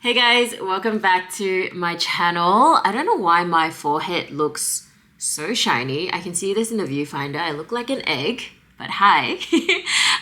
Hey guys, welcome back to my channel. I don't know why my forehead looks so shiny. I can see this in the viewfinder. I look like an egg, but hi.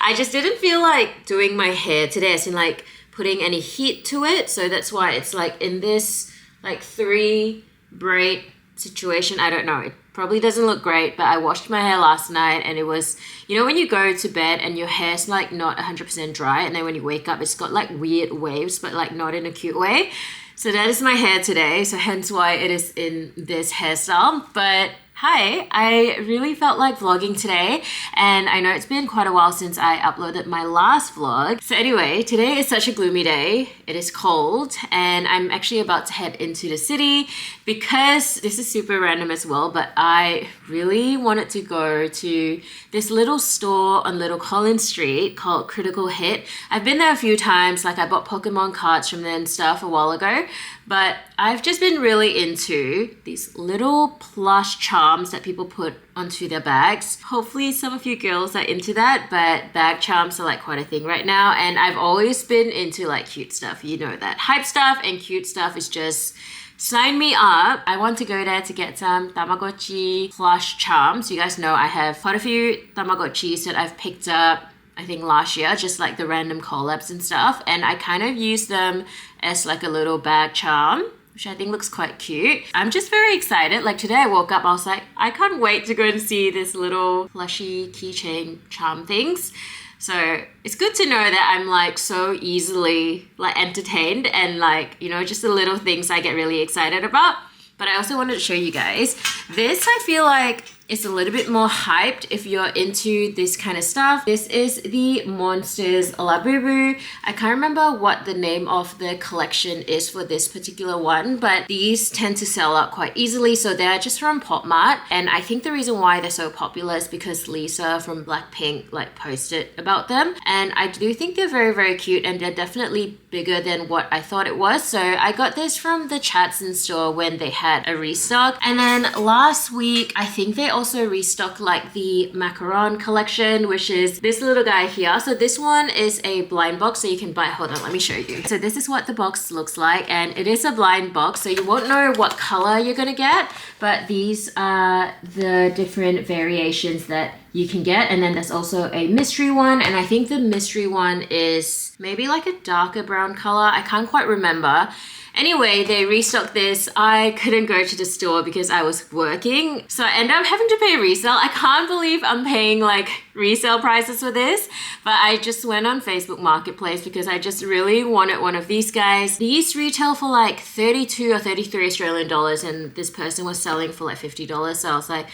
I just didn't feel like doing my hair today, as in like putting any heat to it. So that's why it's like in this like 3 braid situation. I don't know. It probably doesn't look great, but I washed my hair last night and it was, you know, when you go to bed and your hair's like not 100% dry, and then when you wake up it's got like weird waves, but like not in a cute way. So that is my hair today, so hence why it is in this hairstyle. But hi, I really felt like vlogging today, and I know it's been quite a while since I uploaded my last vlog. So anyway, today is such a gloomy day. It is cold and I'm actually about to head into the city because this is super random as well, but I really wanted to go to this little store on Little Collins Street called Critical Hit. I've been there a few times, like I bought Pokemon cards from there and stuff a while ago, but I've just been really into these little plush charms that people put onto their bags. Hopefully some of you girls are into that, but bag charms are like quite a thing right now, and I've always been into like cute stuff. You know that hype stuff and cute stuff is just sign me up. I want to go there to get some Tamagotchi plush charms. You guys know I have quite a few Tamagotchis that I've picked up I think last year, just like the random collabs and stuff, and I kind of use them as like a little bag charm, which I think looks quite cute. I'm just very excited. Like today I woke up, I was like, I can't wait to go and see this little plushy keychain charm things. So it's good to know that I'm like so easily like entertained, and like, you know, just the little things I get really excited about. But I also wanted to show you guys this. I feel like it's a little bit more hyped if you're into this kind of stuff. This is the Monsters Labubu. I can't remember what the name of the collection is for this particular one, but these tend to sell out quite easily. So they're just from Popmart, and I think the reason why they're so popular is because Lisa from Blackpink like posted about them, and I do think they're very, very cute, and they're definitely bigger than what I thought it was. So I got this from the Chatson store when they had a restock, and then last week I think they also restocked like the macaron collection, which is this little guy here. So this one is a blind box, so you can buy, hold on, let me show you. So this is what the box looks like, and it is a blind box, so you won't know what color you're gonna get, but these are the different variations that you can get. And then there's also a mystery one, and I think the mystery one is maybe like a darker brown color. I can't quite remember. Anyway, they restocked this. I couldn't go to the store because I was working, so I ended up having to pay resale. I can't believe I'm paying like resale prices for this, but I just went on Facebook Marketplace because I just really wanted one of these guys. These retail for like 32 or 33 Australian dollars, and this person was selling for like $50, so I was like,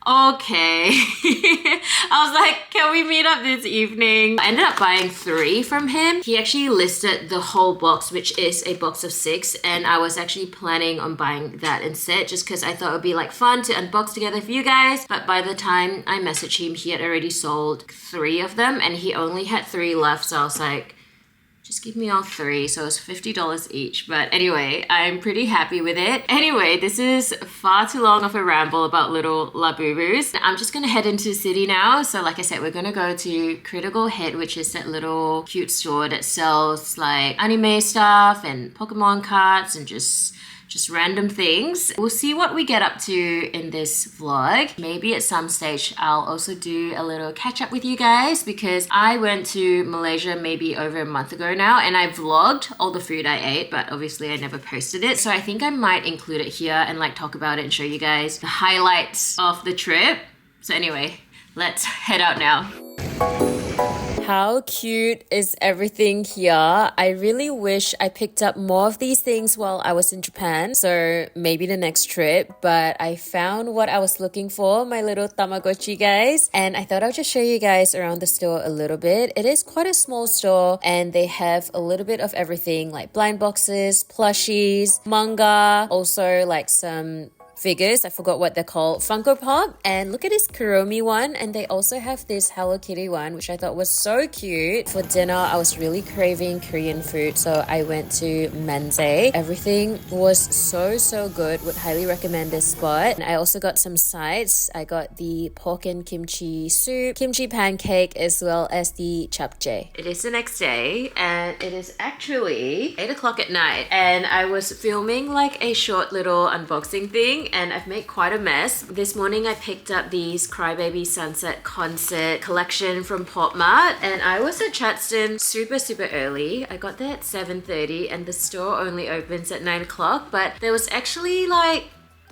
okay. I was like, can we meet up this evening? I ended up buying 3 from him. He actually listed the whole box, which is a box of 6, and I was actually planning on buying that instead, just because I thought it would be like fun to unbox together for you guys. But by the time I messaged him, he had already sold 3 of them, and he only had 3 left, so I was like, just give me all 3. So it's $50 each. But anyway, I'm pretty happy with it. Anyway, this is far too long of a ramble about little Labubus. I'm just gonna head into the city now. So like I said, we're gonna go to Critical Hit, which is that little cute store that sells like anime stuff and Pokemon cards and just random things. We'll see what we get up to in this vlog. Maybe at some stage I'll also do a little catch up with you guys, because I went to Malaysia maybe over a month ago now, and I vlogged all the food I ate, but obviously I never posted it. So I think I might include it here and like talk about it and show you guys the highlights of the trip. So anyway, let's head out now. How cute is everything here? I really wish I picked up more of these things while I was in Japan, so maybe the next trip, but I found what I was looking for, my little Tamagotchi guys, and I thought I'll just show you guys around the store a little bit. It is quite a small store, and they have a little bit of everything, like blind boxes, plushies, manga, also like some figures. I forgot what they're called. Funko Pop. And look at this Kuromi one. And they also have this Hello Kitty one, which I thought was so cute. For dinner, I was really craving Korean food, so I went to Mense. Everything was so good. Would highly recommend this spot. And I also got some sides. I got the pork and kimchi soup, kimchi pancake, as well as the japchae. It is the next day, and it is actually 8 o'clock at night. And I was filming like a short little unboxing thing, and I've made quite a mess. This morning I picked up these Crybaby Sunset Concert collection from Popmart, and I was at Chatston super early. I got there at 7:30 and the store only opens at 9 o'clock, but there was actually like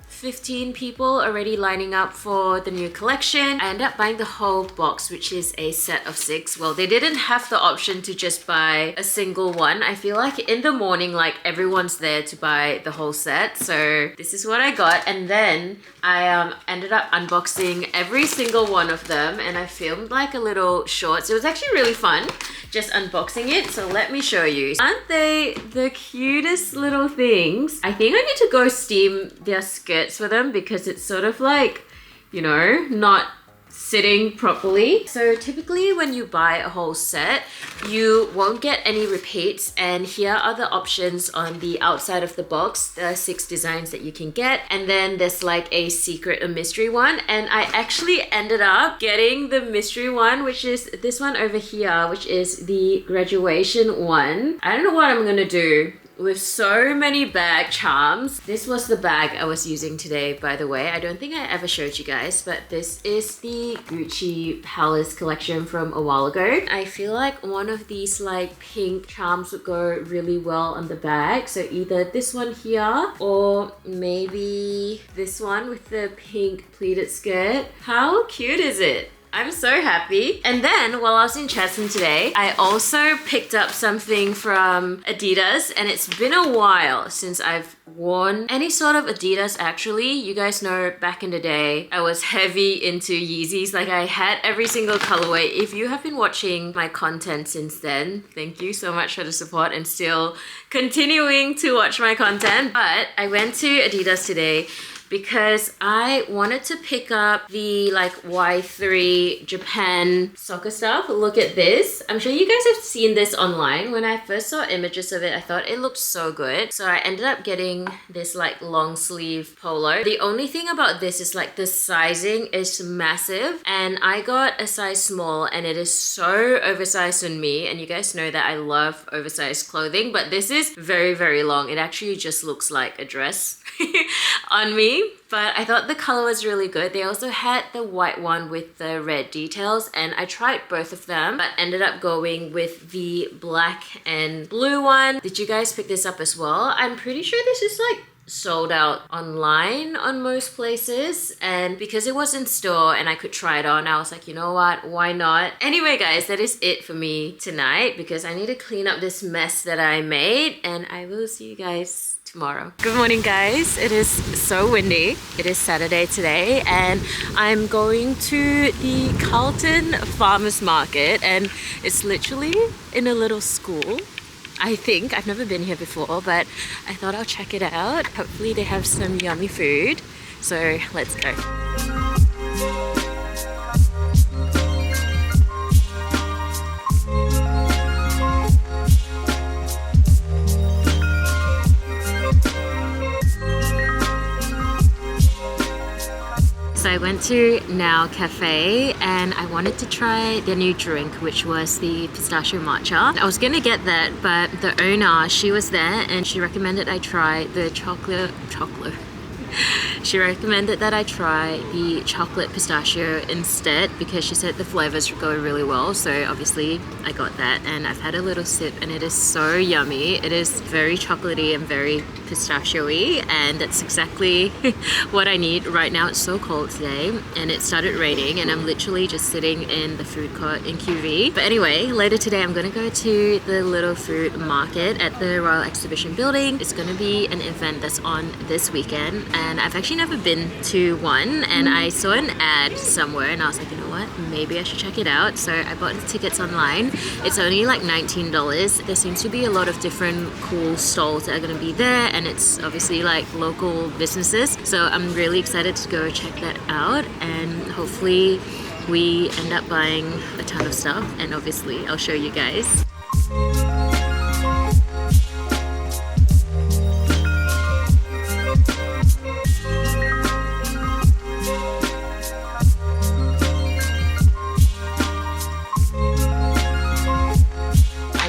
15 people already lining up for the new collection. I ended up buying the whole box, which is a set of 6. Well, they didn't have the option to just buy a single one. I feel like in the morning, like everyone's there to buy the whole set. So this is what I got. And then I ended up unboxing every single one of them, and I filmed like a little shorts. It was actually really fun just unboxing it. So let me show you. Aren't they the cutest little things? I think I need to go steam their skirts for them because it's sort of like, you know, not sitting properly. So typically when you buy a whole set, you won't get any repeats, and here are the options on the outside of the box. There are 6 designs that you can get, and then there's like a secret or mystery one, and I actually ended up getting the mystery one, which is this one over here, which is the graduation one. I don't know what I'm gonna do with so many bag charms. This was the bag I was using today, by the way. I don't think I ever showed you guys, but this is the Gucci Palace collection from a while ago. I feel like one of these like pink charms would go really well on the bag. So either this one here or maybe this one with the pink pleated skirt. How cute is it? I'm so happy. And then while I was in Chatston today, I also picked up something from Adidas, and it's been a while since I've worn any sort of Adidas actually. You guys know back in the day, I was heavy into Yeezys. Like I had every single colorway. If you have been watching my content since then, thank you so much for the support and still continuing to watch my content. But I went to Adidas today because I wanted to pick up the like Y3 Japan soccer stuff. Look at this. I'm sure you guys have seen this online. When I first saw images of it, I thought it looked so good. So I ended up getting this like long sleeve polo. The only thing about this is like the sizing is massive, and I got a size small, and it is so oversized on me. And you guys know that I love oversized clothing, but this is very long. It actually just looks like a dress on me. But I thought the color was really good. They also had the white one with the red details, and I tried both of them but ended up going with the black and blue one. Did you guys pick this up as well? I'm pretty sure this is like sold out online on most places, and because it was in store and I could try it on, I was like, you know what, why not? Anyway guys, that is it for me tonight because I need to clean up this mess that I made, and I will see you guys tomorrow. Good morning guys. It is so windy. It is Saturday today, and I'm going to the Carlton Farmers Market, and it's literally in a little school. I think I've never been here before, but I thought I'll check it out. Hopefully they have some yummy food. So let's go. So I went to Now Cafe and I wanted to try their new drink, which was the pistachio matcha. I was gonna get that, but the owner, she was there and she recommended I try the chocolate. She recommended that I try the chocolate pistachio instead because she said the flavors go really well. So obviously I got that, and I've had a little sip and it is so yummy. It is very chocolatey and very pistachio-y, and that's exactly what I need right now. It's so cold today and it started raining, and I'm literally just sitting in the food court in QV. But anyway, later today I'm gonna go to the little food market at the Royal Exhibition Building. It's gonna be an event that's on this weekend, and I've actually never been to one, and I saw an ad somewhere and I was like, you know what, what, maybe I should check it out. So I bought the tickets online. It's only like $19. There seems to be a lot of different cool stalls that are going to be there, and it's obviously like local businesses. So I'm really excited to go check that out, and hopefully we end up buying a ton of stuff, and obviously I'll show you guys.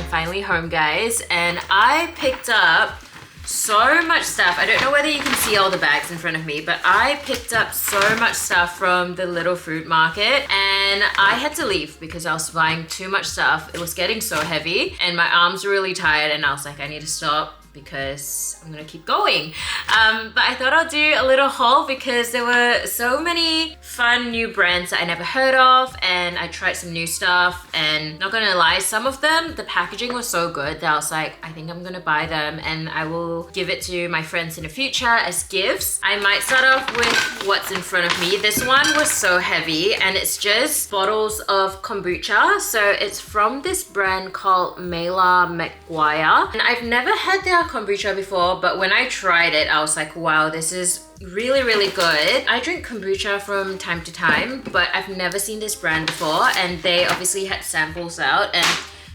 Finally home, guys, and I picked up so much stuff. I don't know whether you can see all the bags in front of me, but I picked up so much stuff from the little fruit market, and I had to leave because I was buying too much stuff. It was getting so heavy and my arms were really tired, and I was like, I need to stop because I'm gonna keep going. But I thought I'll do a little haul because there were so many fun new brands that I never heard of, and I tried some new stuff, and not gonna lie, some of them, the packaging was so good that I was like, I think I'm gonna buy them and I will give it to my friends in the future as gifts. I might start off with what's in front of me. This one was so heavy, and it's just bottles of kombucha. So it's from this brand called Mela McGuire, and I've never had their kombucha before, but when I tried it, I was like, wow, this is really, really good. I drink kombucha from time to time, but I've never seen this brand before, and they obviously had samples out, and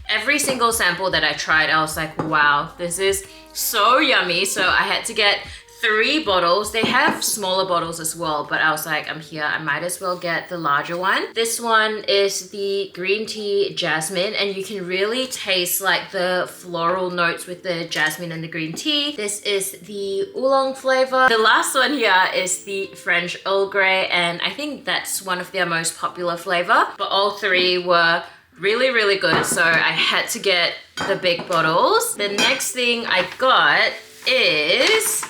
every single sample that I tried, I was like, wow, this is so yummy. So I had to get 3 bottles. They have smaller bottles as well, but I was like, I'm here, I might as well get the larger one. This one is the green tea jasmine, and you can really taste like the floral notes with the jasmine and the green tea. This is the oolong flavor. The last one here is the French Earl Grey, and I think that's one of their most popular flavor, but all 3 were really, really good, so I had to get the big bottles. The next thing I got is,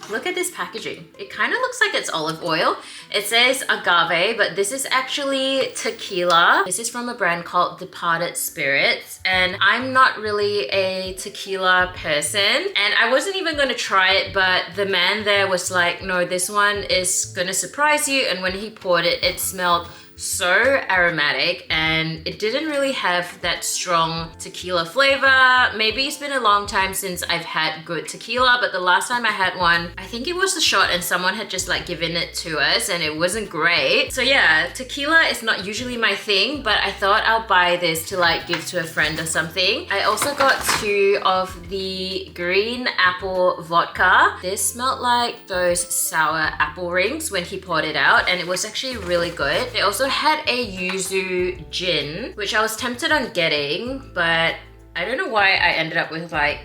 look at this packaging. It kind of looks like it's olive oil. It says agave, but this is actually tequila. This is from a brand called Departed Spirits, and I'm not really a tequila person, and I wasn't even gonna try it, but the man there was like, no, this one is gonna surprise you, and when he poured it, it smelled so aromatic, and it didn't really have that strong tequila flavor. Maybe it's been a long time since I've had good tequila, but the last time I had one, I think it was a shot and someone had just like given it to us, and it wasn't great. So yeah, tequila is not usually my thing, but I thought I'll buy this to like give to a friend or something. I also got 2 of the green apple vodka. This smelled like those sour apple rings when he poured it out, and it was actually really good. They also had a yuzu gin, which I was tempted on getting, but I don't know why I ended up with like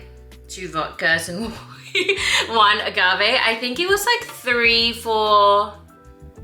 2 vodkas and 1 agave. I think it was like 3 for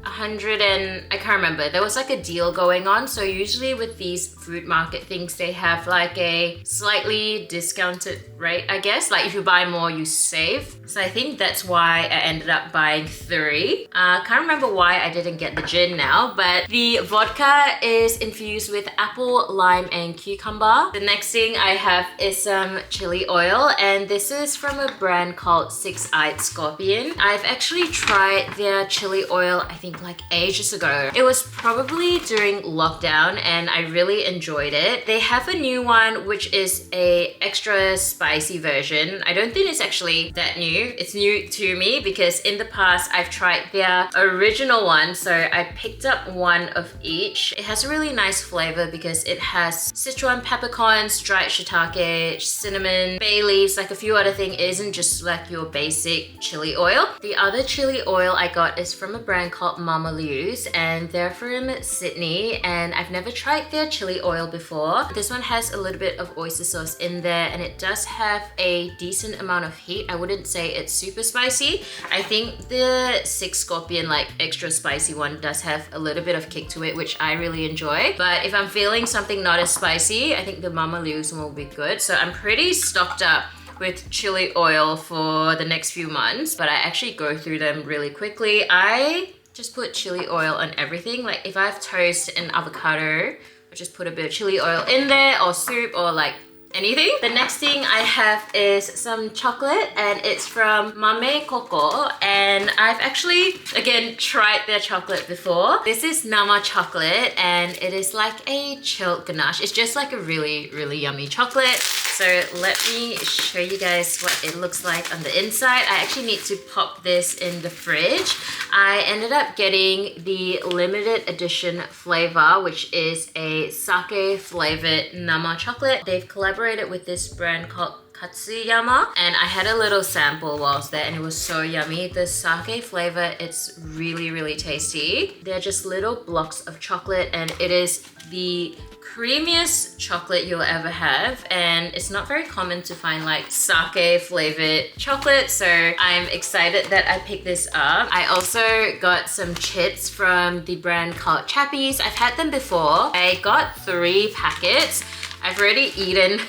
100 and I can't remember. There was like a deal going on. So usually with these fruit market things, they have like a slightly discounted rate, I guess. Like if you buy more, you save. So I think that's why I ended up buying 3. Can't remember why I didn't get the gin now, but the vodka is infused with apple, lime, and cucumber. The next thing I have is some chili oil, and this is from a brand called Six-Eyed Scorpion. I've actually tried their chili oil, I think like ages ago. It was probably during lockdown, and I really enjoyed it. They have a new one, which is a extra spicy version. I don't think it's actually that new. It's new to me because in the past I've tried their original one, so I picked up 1 of each. It has a really nice flavor because it has Sichuan peppercorns, dried shiitake, cinnamon, bay leaves, like a few other things. It isn't just like your basic chili oil. The other chili oil I got is from a brand called Mama Liu's, and they're from Sydney, and I've never tried their chili oil before. This one has a little bit of oyster sauce in there, and it does have a decent amount of heat. I wouldn't say it's super spicy. I think the Six Scorpion like extra spicy one does have a little bit of kick to it, which I really enjoy. But if I'm feeling something not as spicy, I think the Mama Liu's one will be good. So I'm pretty stocked up with chili oil for the next few months, but I actually go through them really quickly. I just put chili oil on everything. Like if I have toast and avocado, I just put a bit of chili oil in there, or soup, or like anything. The next thing I have is some chocolate, and it's from Mame Coco, and I've actually again tried their chocolate before. This is Nama chocolate, and it is like a chilled ganache. It's just like a really yummy chocolate. So let me show you guys what it looks like on the inside. I actually need to pop this in the fridge. I ended up getting the limited edition flavor, which is a sake flavored Nama chocolate. They've collaborated with this brand called Katsuyama, and I had a little sample whilst there, and it was so yummy. The sake flavor, it's really tasty. They're just little blocks of chocolate, and it is the creamiest chocolate you'll ever have, and it's not very common to find like sake flavored chocolate, so I'm excited that I picked this up. I also got some chips from the brand called Chappies. I've had them before. I got 3 packets. I've already eaten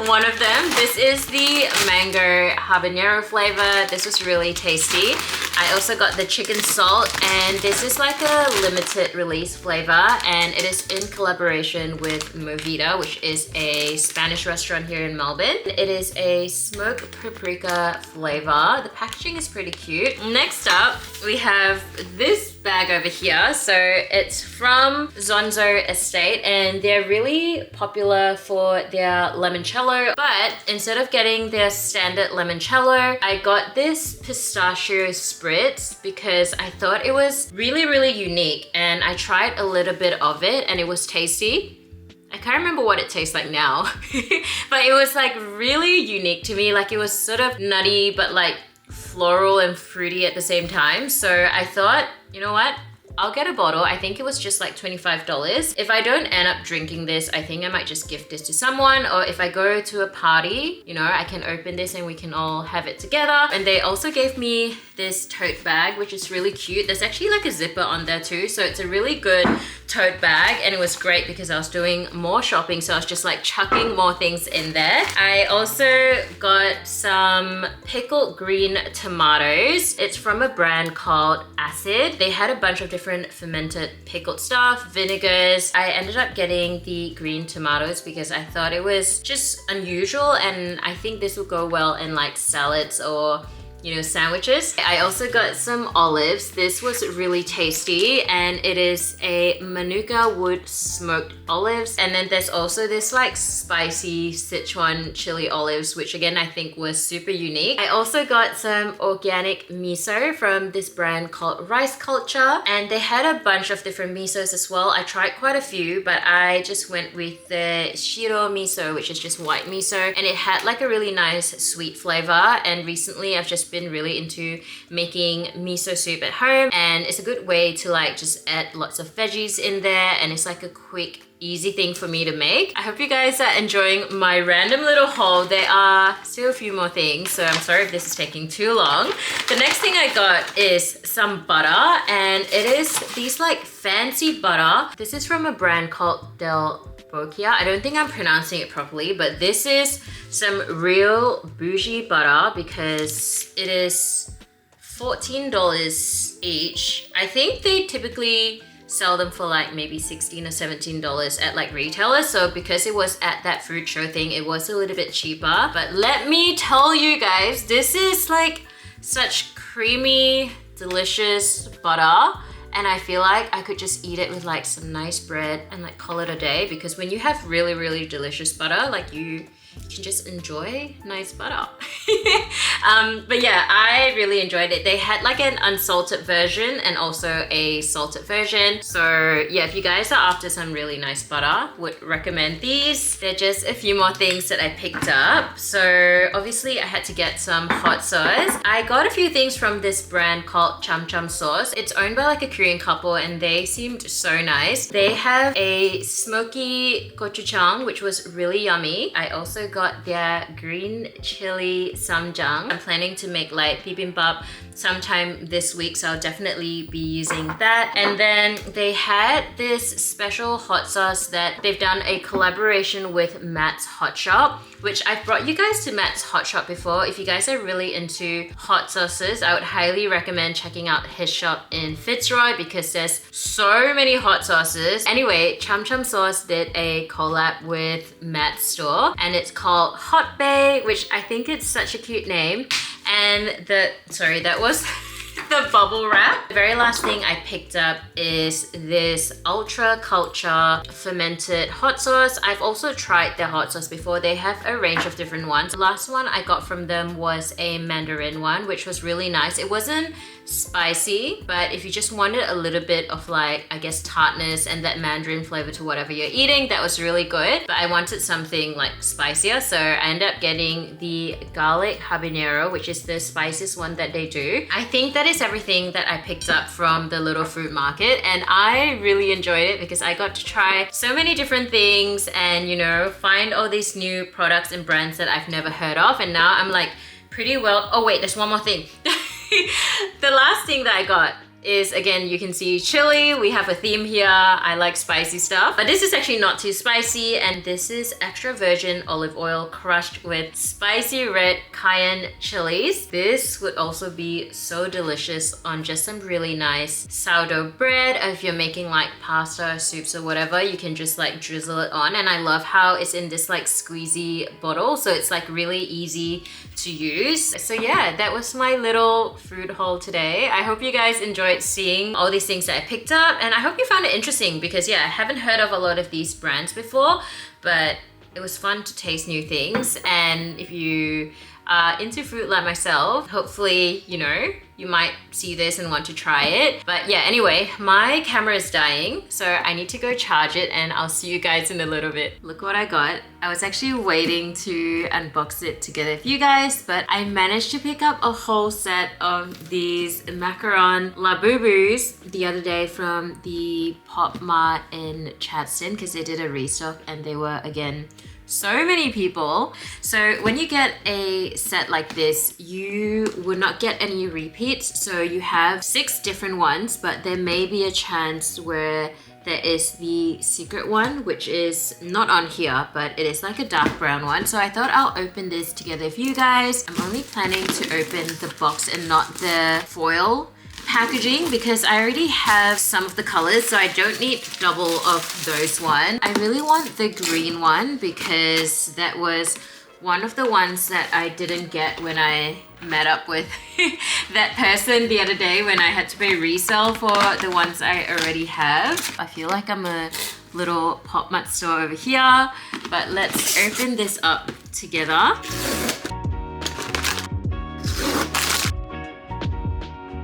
one of them. This is the mango habanero flavor. This was really tasty. I also got the chicken salt, and this is like a limited release flavor, and it is in collaboration with Movida, which is a Spanish restaurant here in Melbourne. It is a smoked paprika flavor. The packaging is pretty cute. Next up, we have this bag over here. So it's from Zonzo Estate, and they're really popular for their limoncello, but instead of getting their standard limoncello, I got this pistachio spritz because I thought it was really unique, and I tried a little bit of it and it was tasty. I can't remember what it tastes like now, but it was like really unique to me. Like it was sort of nutty, but like floral and fruity at the same time. So I thought, you know what? I'll get a bottle. I think it was just like $25. If I don't end up drinking this, I think I might just gift this to someone, or if I go to a party, you know, I can open this and we can all have it together. And they also gave me this tote bag, which is really cute. There's actually like a zipper on there too, so it's a really good tote bag, and it was great because I was doing more shopping, so I was just like chucking more things in there. I also got some pickled green tomatoes. It's from a brand called Acid. They had a bunch of different fermented pickled stuff, vinegars. I ended up getting the green tomatoes because I thought it was just unusual, and I think this would go well in like salads or, you know, sandwiches. I also got some olives. This was really tasty, and it is a Manuka wood smoked olives. And then there's also this like spicy Sichuan chili olives, which again I think was super unique. I also got some organic miso from this brand called Rice Culture, and they had a bunch of different misos as well. I tried quite a few, but I just went with the shiro miso, which is just white miso, and it had like a really nice sweet flavor. And recently I've just been really into making miso soup at home, and it's a good way to like just add lots of veggies in there, and it's like a quick easy thing for me to make. I hope you guys are enjoying my random little haul. There are still a few more things, so I'm sorry if this is taking too long. The next thing I got is some butter, and it is these like fancy butter. This is from a brand called Del Bokia. I don't think I'm pronouncing it properly, but this is some real bougie butter because it is $14 each. I think they typically sell them for like maybe $16 or $17 at like retailers, so because it was at that food show thing, it was a little bit cheaper. But let me tell you guys, this is like such creamy, delicious butter, and I feel like I could just eat it with like some nice bread and like call it a day, because when you have really delicious butter, like you can just enjoy nice butter. But yeah, I really enjoyed it. They had like an unsalted version and also a salted version. So yeah, if you guys are after some really nice butter, would recommend these. They're just a few more things that I picked up. So obviously I had to get some hot sauce. I got a few things from this brand called Cham Cham Sauce. It's owned by like a Korean couple, and they seemed so nice. They have a smoky gochujang, which was really yummy. I also also got their green chili samjang. I'm planning to make like bibimbap sometime this week, so I'll definitely be using that. And then they had this special hot sauce that they've done a collaboration with Matt's Hot Shop, which I've brought you guys to Matt's Hot Shop before. If you guys are really into hot sauces, I would highly recommend checking out his shop in Fitzroy because there's so many hot sauces. Anyway, Cham Cham Sauce did a collab with Matt's store and it's called Hot Bay, which I think it's such a cute name. And that was the bubble wrap. The very last thing I picked up is this Ultra Culture fermented hot sauce. I've also tried their hot sauce before. They have a range of different ones. The last one I got from them was a Mandarin one, which was really nice. It wasn't spicy, but if you just wanted a little bit of like, I guess, tartness and that Mandarin flavor to whatever you're eating, that was really good. But I wanted something like spicier, so I ended up getting the garlic habanero, which is the spiciest one that they do. I think that is everything that I picked up from the little fruit market, and I really enjoyed it because I got to try so many different things and, you know, find all these new products and brands that I've never heard of. And now I'm like pretty well. Oh wait, there's one more thing. The last thing that I got is, again, you can see chili. We have a theme here. I like spicy stuff, but this is actually not too spicy, and this is extra virgin olive oil crushed with spicy red cayenne chilies. This would also be so delicious on just some really nice sourdough bread. If you're making like pasta or soups or whatever, you can just like drizzle it on. And I love how it's in this like squeezy bottle, so it's like really easy to use. So yeah, that was my little food haul today. I hope you guys enjoyed seeing all these things that I picked up, and I hope you found it interesting because yeah, I haven't heard of a lot of these brands before, but it was fun to taste new things. And if you are into food like myself, hopefully, you know, you might see this and want to try it. But yeah, anyway, my camera is dying, so I need to go charge it, and I'll see you guys in a little bit. Look what I got. I was actually waiting to unbox it together with you guys, but I managed to pick up a whole set of these macaron labubus the other day from the Popmart in Chadstone because they did a restock and they were, again, so many people. So when you get a set like this, you would not get any repeats. So you have 6 different ones, but there may be a chance where there is the secret one, which is not on here, but it is like a dark brown one. So I thought I'll open this together with you guys. I'm only planning to open the box and not the foil packaging because I already have some of the colors, so I don't need double of those one. I really want the green one because that was one of the ones that I didn't get when I met up with that person the other day when I had to pay resale for the ones I already have. I feel like I'm a little Popmart store over here, but let's open this up together.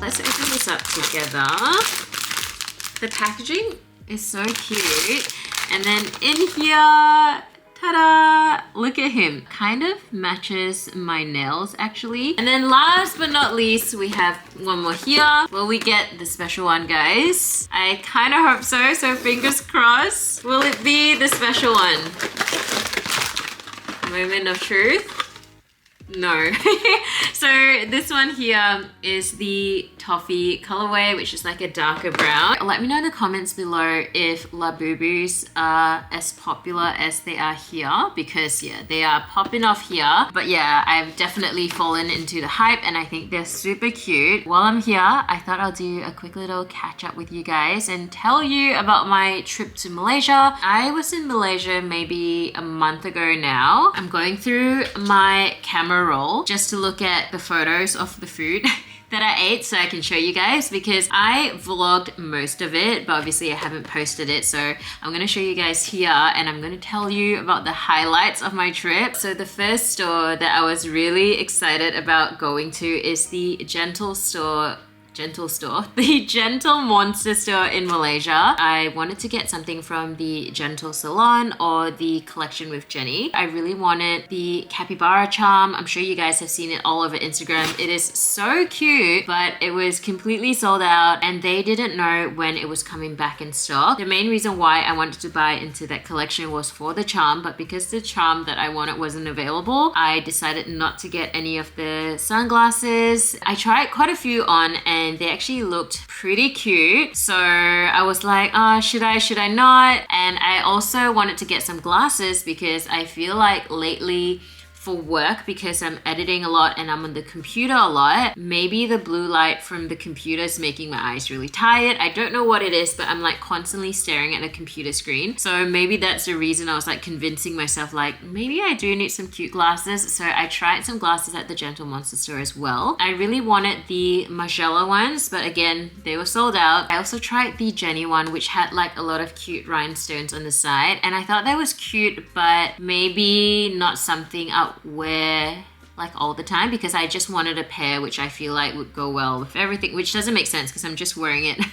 Let's open this up together. The packaging is so cute. And then in here, ta-da! Look at him. Kind of matches my nails actually. And then last but not least, we have one more here. Will we get the special one, guys? I kind of hope so, so fingers crossed. Will it be the special one? Moment of truth. No. So this one here is the toffee colorway, which is like a darker brown. Let me know in the comments below if labubus are as popular as they are here, because yeah, they are popping off here. But yeah, I've definitely fallen into the hype and I think they're super cute. While I'm here, I thought I'll do a quick little catch up with you guys and tell you about my trip to Malaysia. I was in Malaysia maybe a month ago now. I'm going through my camera roll just to look at the photos of the food that I ate so I can show you guys, because I vlogged most of it, but obviously I haven't posted it. So I'm going to show you guys here and I'm going to tell you about the highlights of my trip. So the first store that I was really excited about going to is the Gentle store Gentle store, the Gentle Monster store in Malaysia. I wanted to get something from the Gentle Salon or the collection with Jenny. I really wanted the capybara charm. I'm sure you guys have seen it all over Instagram. It is so cute, but it was completely sold out and they didn't know when it was coming back in stock. The main reason why I wanted to buy into that collection was for the charm, but because the charm that I wanted wasn't available, I decided not to get any of the sunglasses. I tried quite a few on and they actually looked pretty cute. So I was like, should I not? And I also wanted to get some glasses because I feel like lately for work, because I'm editing a lot and I'm on the computer a lot, maybe the blue light from the computer is making my eyes really tired. I don't know what it is, but I'm like constantly staring at a computer screen. So maybe that's the reason I was like convincing myself like, maybe I do need some cute glasses. So I tried some glasses at the Gentle Monster store as well. I really wanted the Magella ones, but again, they were sold out. I also tried the Jenny one, which had like a lot of cute rhinestones on the side. And I thought that was cute, but maybe not something I'll wear like all the time, because I just wanted a pair which I feel like would go well with everything, which doesn't make sense because I'm just wearing it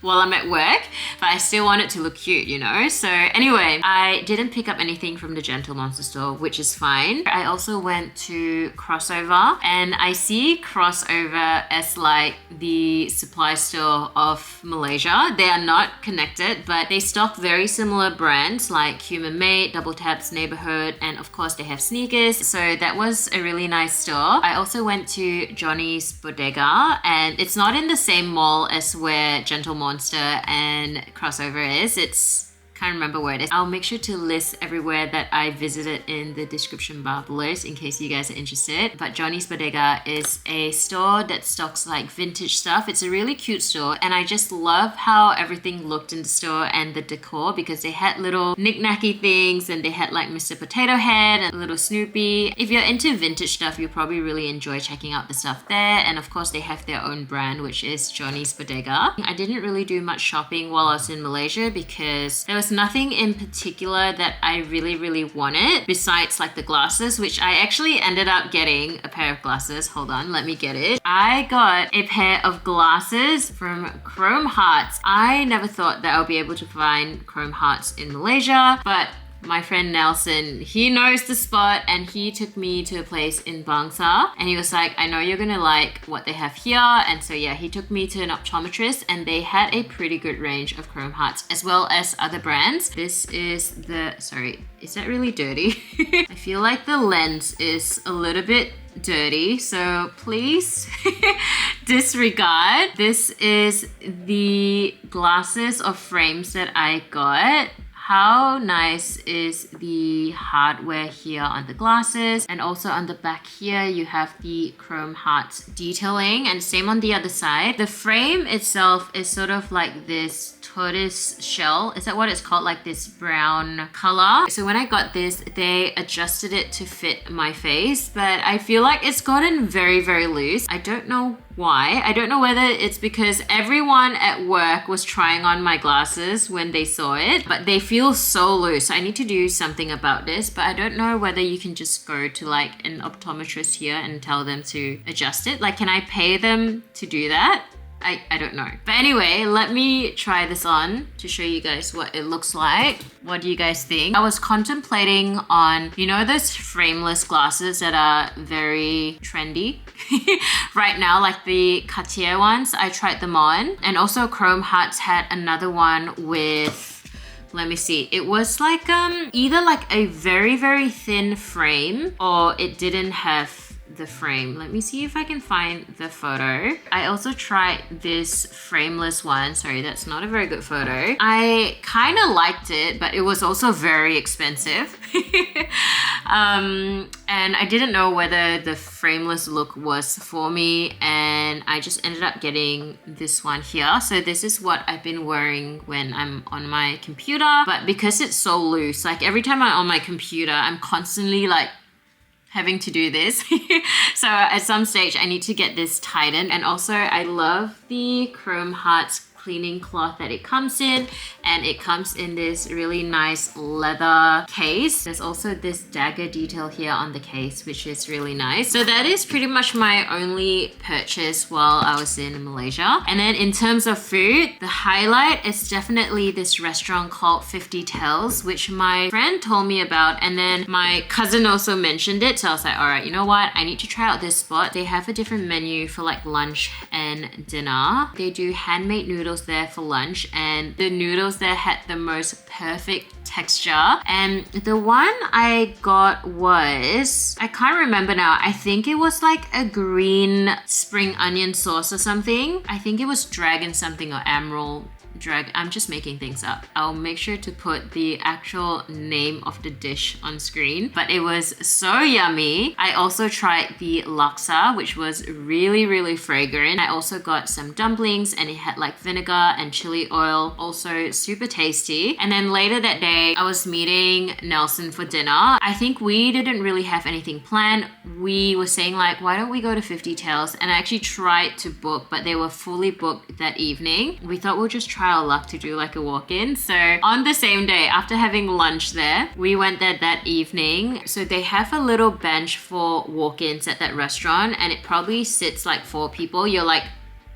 while I'm at work, but I still want it to look cute, you know? So anyway, I didn't pick up anything from the Gentle Monster store, which is fine. I also went to Crossover, and I see Crossover as like the supply store of Malaysia. They are not connected, but they stock very similar brands like Human Made, Double Taps, Neighborhood, and of course they have sneakers. So that was a really nice store. I also went to Johnny's Bodega, and it's not in the same mall as where Gentle Monster and Crossover is. Can't remember where it is. I'll make sure to list everywhere that I visited in the description bar below in case you guys are interested. But Johnny's Bodega is a store that stocks like vintage stuff. It's a really cute store and I just love how everything looked in the store and the decor, because they had little knick-knacky things and they had like Mr. Potato Head and a little Snoopy. If you're into vintage stuff, you'll probably really enjoy checking out the stuff there. And of course they have their own brand, which is Johnny's Bodega. I didn't really do much shopping while I was in Malaysia because there was nothing in particular that I really wanted besides like the glasses, which I actually ended up getting a pair of glasses. Hold on, let me get it. I got a pair of glasses from Chrome Hearts. I never thought that I'll be able to find Chrome Hearts in Malaysia, but my friend Nelson, he knows the spot and he took me to a place in Bangsa and he was like, I know you're gonna like what they have here. And so yeah, he took me to an optometrist and they had a pretty good range of Chrome Hearts as well as other brands. This is the, sorry, is that really dirty? I feel like the lens is a little bit dirty, so please disregard. This is the glasses or frames that I got. How nice is the hardware here on the glasses, and also on the back here you have the Chrome Hearts detailing, and same on the other side. The frame itself is sort of like this tortoise shell. Is that what it's called? Like this brown color. So when I got this, they adjusted it to fit my face, but I feel like it's gotten very loose. I don't know why. I don't know whether it's because everyone at work was trying on my glasses when they saw it, but they feel so loose. I need to do something about this, but I don't know whether you can just go to like an optometrist here and tell them to adjust it. Like, can I pay them to do that? I don't know. But anyway, let me try this on to show you guys what it looks like. What do you guys think? I was contemplating on, you know, those frameless glasses that are very trendy right now, like the Cartier ones. I tried them on, and also Chrome Hearts had another one with, let me see, it was like either like a very thin frame or it didn't have the frame. Let me see if I can find the photo. I also tried this frameless one. Sorry, that's not a very good photo. I kind of liked it, but it was also very expensive. And I didn't know whether the frameless look was for me, and I just ended up getting this one here. So this is what I've been wearing when I'm on my computer, but because it's so loose, like every time I'm on my computer, I'm constantly like having to do this. So at some stage I need to get this tightened. And also I love the Chrome Hearts cleaning cloth that it comes in, and it comes in this really nice leather case. There's also this dagger detail here on the case, which is really nice. So that is pretty much my only purchase while I was in Malaysia. And then in terms of food, the highlight is definitely this restaurant called 50 Tails, which my friend told me about, and then my cousin also mentioned it. So I was like, all right, you know what? I need to try out this spot. They have a different menu for like lunch and dinner. They do handmade noodles there for lunch, and the noodles there had the most perfect texture. And the one I got was, I can't remember now, I think it was like a green spring onion sauce or something. I think it was dragon something or emerald drag. I'm just making things up. I'll make sure to put the actual name of the dish on screen, but it was so yummy. I also tried the laksa, which was really fragrant. I also got some dumplings, and it had like vinegar and chili oil, also super tasty. And then later that day, I was meeting Nelson for dinner. I think we didn't really have anything planned. We were saying like, why don't we go to 50 Tails? And I actually tried to book, but they were fully booked that evening. We thought we'll just try our luck to do like a walk-in. So on the same day, after having lunch there, we went there that evening. So they have a little bench for walk-ins at that restaurant, and it probably sits like 4 people. You're like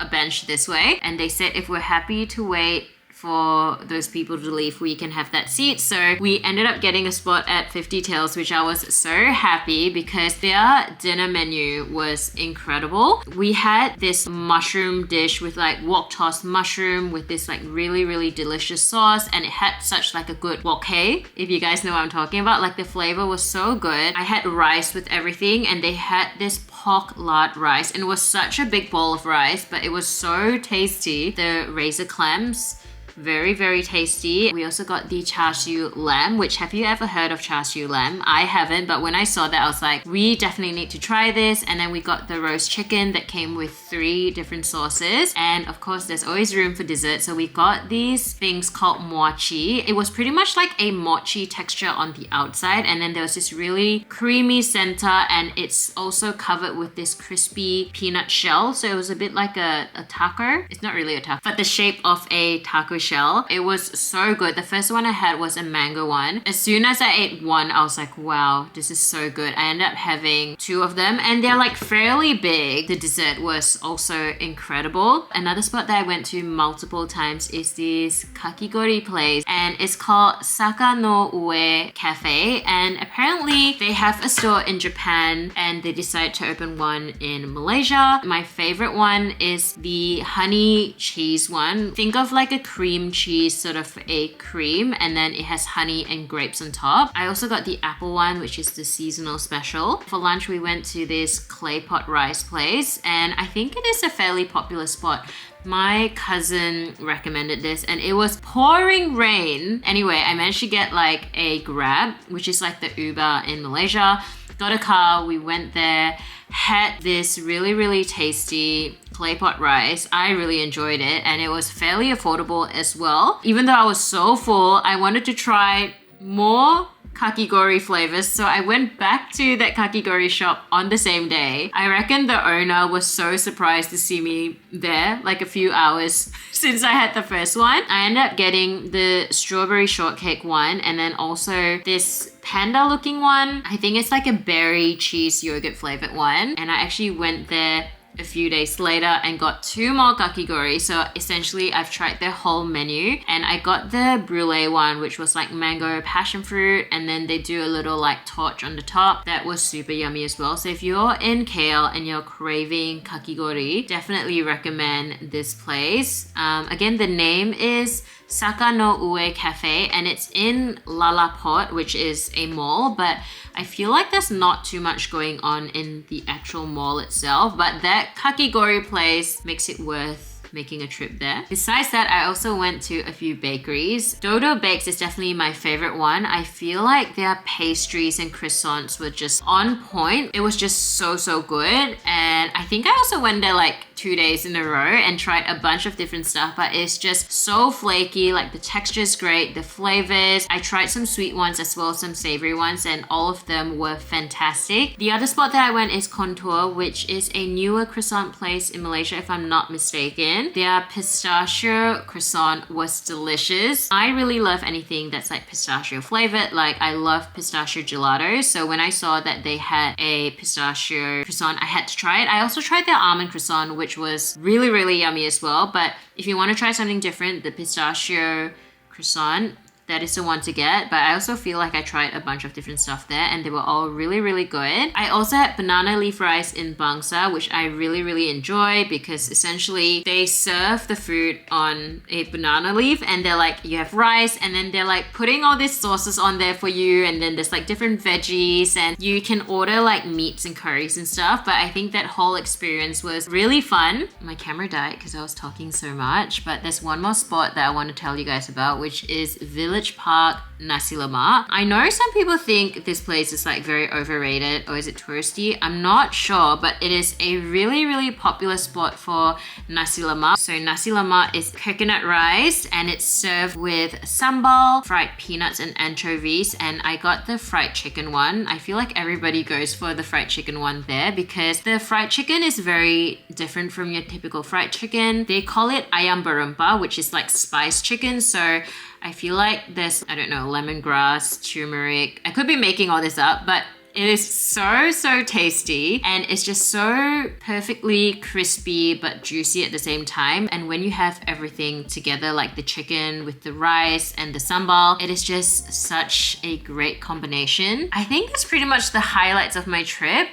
a bench this way, and they said if we're happy to wait for those people to leave, we can have that seat. So we ended up getting a spot at 50 Tails, which I was so happy because their dinner menu was incredible. We had this mushroom dish with like wok tossed mushroom with this like really delicious sauce, and it had such like a good wok hei, if you guys know what I'm talking about. Like the flavor was so good. I had rice with everything, and they had this pork lard rice, and it was such a big bowl of rice, but it was so tasty. The razor clams, very tasty. We also got the char siu lamb, which, have you ever heard of char siu lamb? I haven't, but when I saw that, I was like, we definitely need to try this. And then we got the roast chicken that came with 3 different sauces, and of course there's always room for dessert, so we got these things called mochi. It was pretty much like a mochi texture on the outside, and then there was this really creamy center, and it's also covered with this crispy peanut shell, so it was a bit like a taco. It's not really a taco, but the shape of a taco shell. It was so good. The first one I had was a mango one. As soon as I ate one, I was like, wow, this is so good. I ended up having 2 of them, and they're like fairly big. The dessert was also incredible. Another spot that I went to multiple times is this kakigori place, and it's called Saka no Ue Cafe, and apparently they have a store in Japan, and they decided to open one in Malaysia. My favorite one is the honey cheese one. Think of like a cream cheese, sort of a cream, and then it has honey and grapes on top. I also got the apple one, which is the seasonal special. For lunch, we went to this Claypot rice place, and I think it is a fairly popular spot. My cousin recommended this, and it was pouring rain. Anyway, I managed to get like a Grab, which is like the Uber in Malaysia. Got a car, we went there, had this really tasty Claypot rice. I really enjoyed it, and it was fairly affordable as well. Even though I was so full, I wanted to try more kakigori flavors, so I went back to that kakigori shop on the same day. I reckon the owner was so surprised to see me there like a few hours since I had the first one. I ended up getting the strawberry shortcake one, and then also this panda looking one. I think it's like a berry cheese yogurt flavored one, and I actually went there a few days later and got 2 more kakigori. So essentially I've tried their whole menu, and I got the brulee one, which was like mango passion fruit, and then they do a little like torch on the top. That was super yummy as well. So if you're in KL and you're craving kakigori, definitely recommend this place. Again, the name is Saka no Ue Cafe, and it's in Lalaport, which is a mall, but I feel like there's not too much going on in the actual mall itself, but that kakigori place makes it worth making a trip there. Besides that, I also went to a few bakeries. Dodo Bakes is definitely my favorite one. I feel like their pastries and croissants were just on point. It was just so good, and I think I also went there like 2 days in a row and tried a bunch of different stuff, but it's just so flaky. Like the texture is great, the flavors. I tried some sweet ones as well as some savory ones, and all of them were fantastic. The other spot that I went is Contour, which is a newer croissant place in Malaysia, if I'm not mistaken. Their pistachio croissant was delicious. I really love anything that's like pistachio flavored. Like I love pistachio gelato. So when I saw that they had a pistachio croissant, I had to try it. I also tried their almond croissant, which was really, really yummy as well. But if you want to try something different, the pistachio croissant, that is the one to get. But I also feel like I tried a bunch of different stuff there and they were all really, really good. I also had banana leaf rice in Bangsa, which I really, really enjoy because essentially they serve the food on a banana leaf and they're like, you have rice and then they're like putting all these sauces on there for you, and then there's like different veggies and you can order like meats and curries and stuff. But I think that whole experience was really fun. My camera died because I was talking so much, but there's one more spot that I want to tell you guys about, which is Village Park Nasi Lemak. I know some people think this place is like very overrated, or is it touristy? I'm not sure, but it is a really, really popular spot for Nasi Lemak. So Nasi Lemak is coconut rice and it's served with sambal, fried peanuts and anchovies, and I got the fried chicken one. I feel like everybody goes for the fried chicken one there because the fried chicken is very different from your typical fried chicken. They call it ayam berempah, which is like spiced chicken. So I feel like there's, I don't know, lemongrass, turmeric. I could be making all this up, but it is so tasty and it's just so perfectly crispy but juicy at the same time. And when you have everything together, like the chicken with the rice and the sambal, it is just such a great combination. I think that's pretty much the highlights of my trip.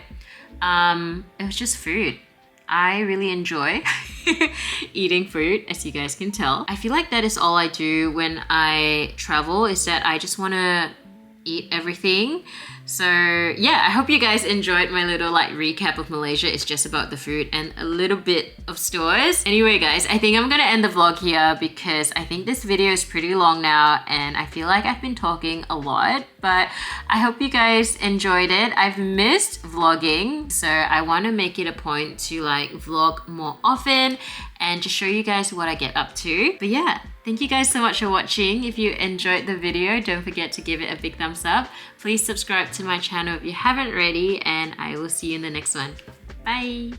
It was just food. I really enjoy eating food, as you guys can tell. I feel like that is all I do when I travel, is that I just want to eat everything. So yeah, I hope you guys enjoyed my little like recap of Malaysia. It's just about the food and a little bit of stores. Anyway guys, I think I'm gonna end the vlog here because I think this video is pretty long now and I feel like I've been talking a lot, but I hope you guys enjoyed it. I've missed vlogging, so I want to make it a point to like vlog more often and to show you guys what I get up to. But yeah, thank you guys so much for watching. If you enjoyed the video, don't forget to give it a big thumbs up. Please subscribe to my channel if you haven't already, and I will see you in the next one. Bye!